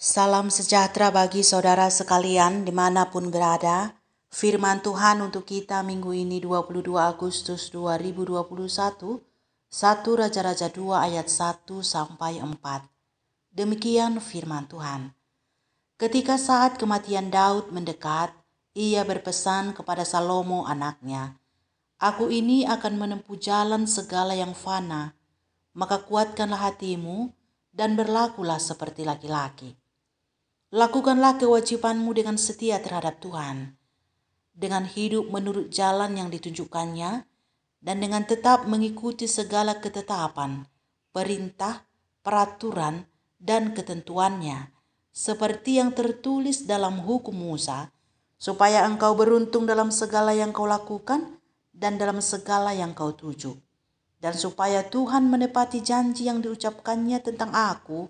Salam sejahtera bagi saudara sekalian dimanapun berada. Firman Tuhan untuk kita minggu ini 22 Agustus 2021, 1 Raja-Raja 2 ayat 1-4. Demikian firman Tuhan. Ketika saat kematian Daud mendekat, ia berpesan kepada Salomo anaknya, "Aku ini akan menempuh jalan segala yang fana, maka kuatkanlah hatimu dan berlakulah seperti laki-laki. Lakukanlah kewajibanmu dengan setia terhadap Tuhan, dengan hidup menurut jalan yang ditunjukkannya, dan dengan tetap mengikuti segala ketetapan, perintah, peraturan, dan ketentuannya, seperti yang tertulis dalam hukum Musa, supaya engkau beruntung dalam segala yang kau lakukan dan dalam segala yang kau tuju. Dan supaya Tuhan menepati janji yang diucapkannya tentang aku,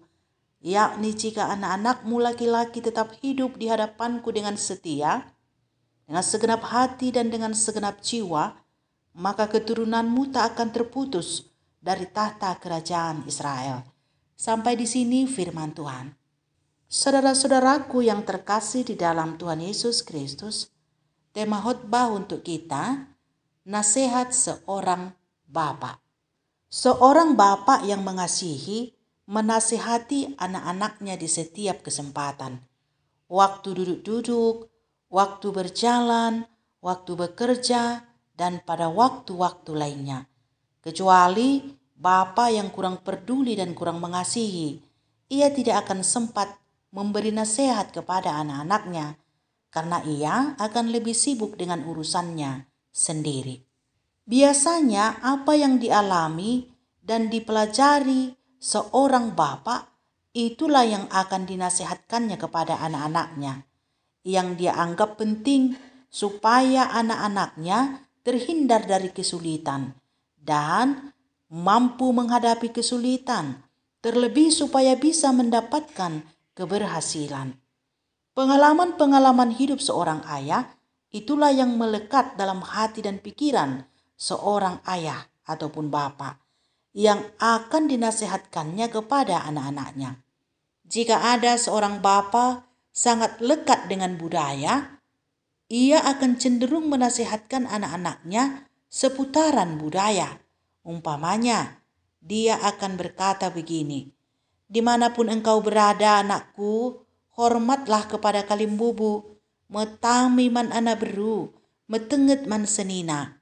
yakni jika anak-anakmu laki-laki tetap hidup di hadapanku dengan setia, dengan segenap hati dan dengan segenap jiwa, maka keturunanmu tak akan terputus dari tahta kerajaan Israel." Sampai di sini firman Tuhan. Saudara-saudaraku yang terkasih di dalam Tuhan Yesus Kristus, tema khotbah untuk kita, nasihat seorang bapa. Seorang bapa yang mengasihi menasihati anak-anaknya di setiap kesempatan. Waktu duduk-duduk, waktu berjalan, waktu bekerja, dan pada waktu-waktu lainnya. Kecuali bapa yang kurang peduli dan kurang mengasihi, ia tidak akan sempat memberi nasihat kepada anak-anaknya, karena ia akan lebih sibuk dengan urusannya sendiri. Biasanya apa yang dialami dan dipelajari seorang bapak, itulah yang akan dinasihatkannya kepada anak-anaknya, yang dia anggap penting supaya anak-anaknya terhindar dari kesulitan dan mampu menghadapi kesulitan, terlebih supaya bisa mendapatkan keberhasilan. Pengalaman-pengalaman hidup seorang ayah itulah yang melekat dalam hati dan pikiran seorang ayah ataupun bapa yang akan dinasihatkannya kepada anak-anaknya. Jika ada seorang bapa sangat lekat dengan budaya, ia akan cenderung menasihatkan anak-anaknya seputaran budaya. Umpamanya, dia akan berkata begini, "Dimanapun engkau berada anakku, hormatlah kepada kalim bubu, metami man anak beru, metenget man senina.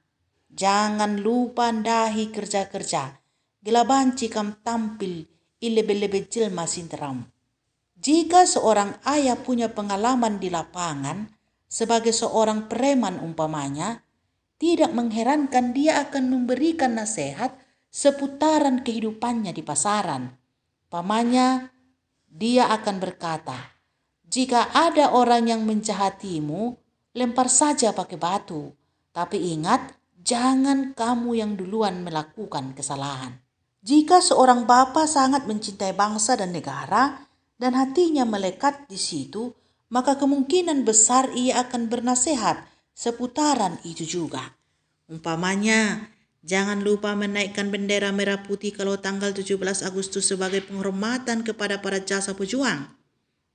Jangan lupa ndahi kerja-kerja, gila banci kam tampil ilebe-lebe jelma sinteram." Jika seorang ayah punya pengalaman di lapangan sebagai seorang preman umpamanya, tidak mengherankan dia akan memberikan nasihat seputaran kehidupannya di pasaran. Umpamanya, dia akan berkata, "Jika ada orang yang menjahatimu, lempar saja pakai batu. Tapi ingat, jangan kamu yang duluan melakukan kesalahan." Jika seorang bapa sangat mencintai bangsa dan negara dan hatinya melekat di situ, maka kemungkinan besar ia akan bernasihat seputaran itu juga. Umpamanya, jangan lupa menaikkan bendera merah putih kalau tanggal 17 Agustus sebagai penghormatan kepada para jasa pejuang.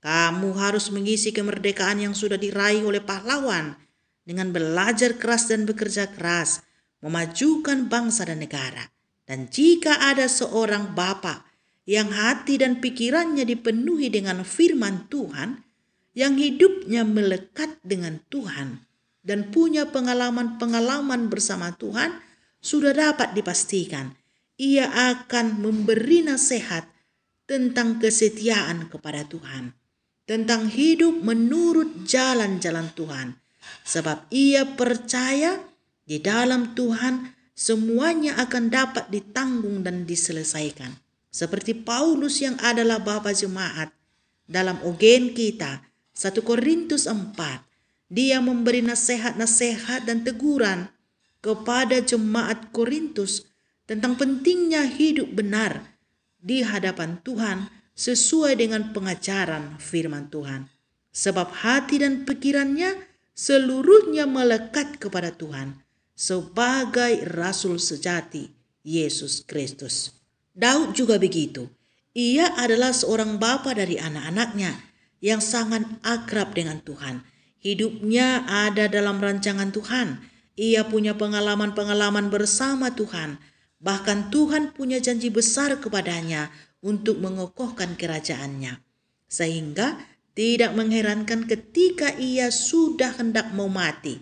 Kamu harus mengisi kemerdekaan yang sudah diraih oleh pahlawan dengan belajar keras dan bekerja keras, memajukan bangsa dan negara. Dan jika ada seorang bapa yang hati dan pikirannya dipenuhi dengan firman Tuhan, yang hidupnya melekat dengan Tuhan, dan punya pengalaman-pengalaman bersama Tuhan, sudah dapat dipastikan ia akan memberi nasihat tentang kesetiaan kepada Tuhan, tentang hidup menurut jalan-jalan Tuhan, sebab ia percaya di dalam Tuhan semuanya akan dapat ditanggung dan diselesaikan. Seperti Paulus yang adalah bapa jemaat dalam ogen kita 1 Korintus 4, dia memberi nasihat-nasihat dan teguran kepada jemaat Korintus tentang pentingnya hidup benar di hadapan Tuhan sesuai dengan pengajaran firman Tuhan. Sebab hati dan pikirannya seluruhnya melekat kepada Tuhan sebagai rasul sejati Yesus Kristus. Daud juga begitu. Ia adalah seorang bapa dari anak-anaknya yang sangat akrab dengan Tuhan. Hidupnya ada dalam rancangan Tuhan. Ia punya pengalaman-pengalaman bersama Tuhan. Bahkan Tuhan punya janji besar kepadanya untuk mengokohkan kerajaannya. Sehingga tidak mengherankan ketika ia sudah hendak mau mati.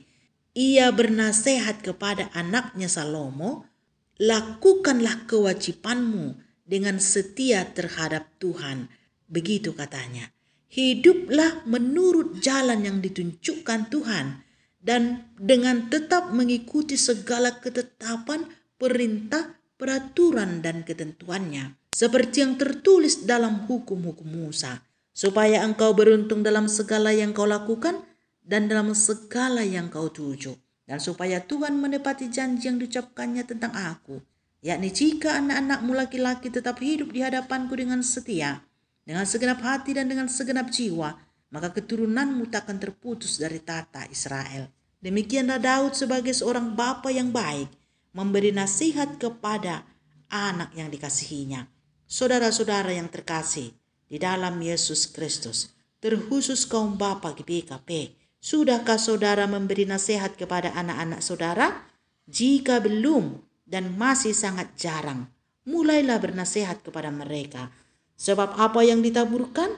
Ia bernasihat kepada anaknya Salomo, "Lakukanlah kewajibanmu dengan setia terhadap Tuhan." Begitu katanya. Hiduplah menurut jalan yang ditunjukkan Tuhan dan dengan tetap mengikuti segala ketetapan, perintah, peraturan, dan ketentuannya. Seperti yang tertulis dalam hukum-hukum Musa. Supaya engkau beruntung dalam segala yang kau lakukan dan dalam segala yang kau tuju. Dan supaya Tuhan menepati janji yang diucapkannya tentang aku. Yakni jika anak-anakmu laki-laki tetap hidup di hadapanku dengan setia, dengan segenap hati dan dengan segenap jiwa, maka keturunanmu takkan terputus dari tata Israel. Demikianlah Daud sebagai seorang bapa yang baik, memberi nasihat kepada anak yang dikasihinya. Saudara-saudara yang terkasih di dalam Yesus Kristus, terkhusus kaum bapa GPKP, sudahkah saudara memberi nasihat kepada anak-anak saudara? Jika belum dan masih sangat jarang, mulailah bernasihat kepada mereka. Sebab apa yang ditaburkan,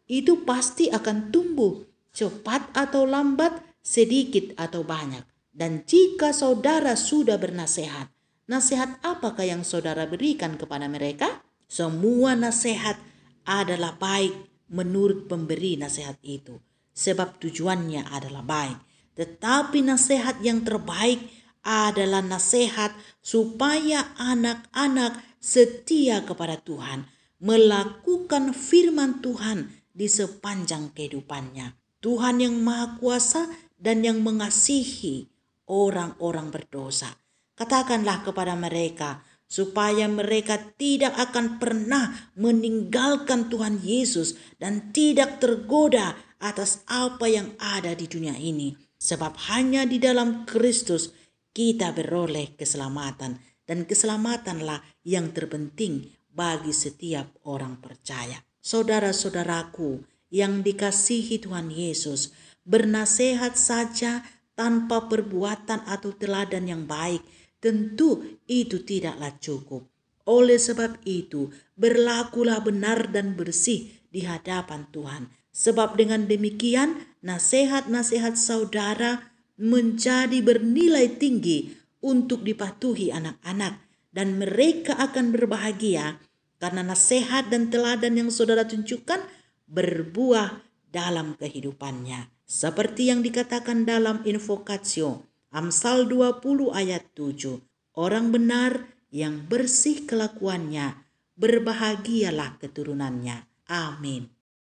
itu pasti akan tumbuh, cepat atau lambat, sedikit atau banyak. Dan jika saudara sudah bernasihat, nasihat apakah yang saudara berikan kepada mereka? Semua nasihat adalah baik menurut pemberi nasihat itu, sebab tujuannya adalah baik. Tetapi nasihat yang terbaik adalah nasihat supaya anak-anak setia kepada Tuhan, melakukan firman Tuhan di sepanjang kehidupannya. Tuhan yang Maha Kuasa dan yang mengasihi orang-orang berdosa. Katakanlah kepada mereka supaya mereka tidak akan pernah meninggalkan Tuhan Yesus dan tidak tergoda atas apa yang ada di dunia ini. Sebab hanya di dalam Kristus kita beroleh keselamatan, dan keselamatanlah yang terpenting bagi setiap orang percaya. Saudara-saudaraku yang dikasihi Tuhan Yesus, bernasihat saja tanpa perbuatan atau teladan yang baik, tentu itu tidaklah cukup. Oleh sebab itu, berlakulah benar dan bersih di hadapan Tuhan. Sebab dengan demikian, nasihat-nasihat saudara menjadi bernilai tinggi untuk dipatuhi anak-anak, dan mereka akan berbahagia karena nasihat dan teladan yang saudara tunjukkan berbuah dalam kehidupannya. Seperti yang dikatakan dalam Invokatio, Amsal 20 ayat 7. Orang benar yang bersih kelakuannya, berbahagialah keturunannya. Amin.